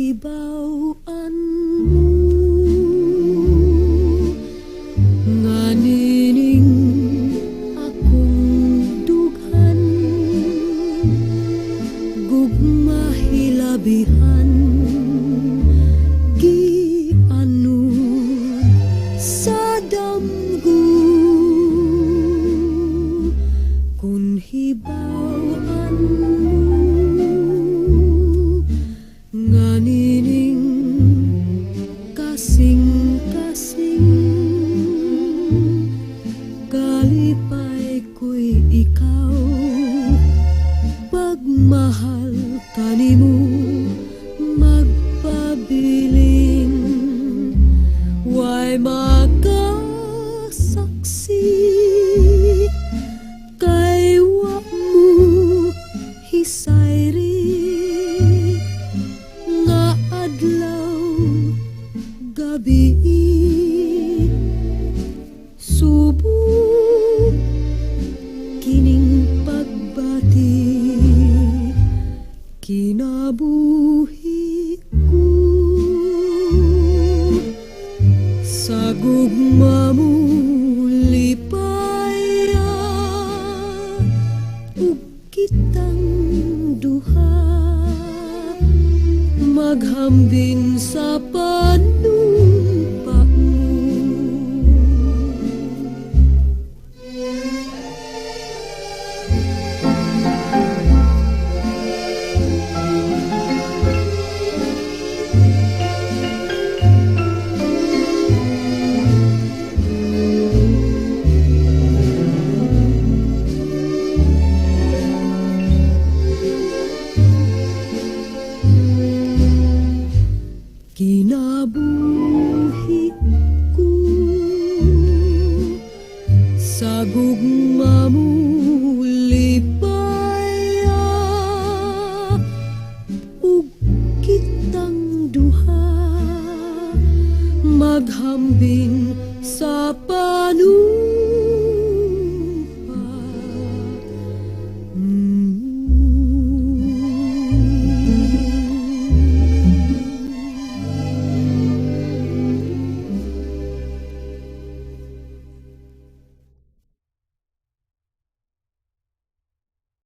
hibawaan mo nga nining akong dughan gugma hilabihan gianon sa damgo kun hibawaan mo nga nining kasing-kasing kalipay ko'y ikaw pagmahal kanimo magpabiling way makasaksi kay wa mo hisayri nga adlaw gabi subok kining pagbati kinabuhi ko sa gugma mo lipaya ug kitang duha maghambin sa panumpa mo. Kinabuhi ko sa gugma mo lipaya ug kitang duha maghambing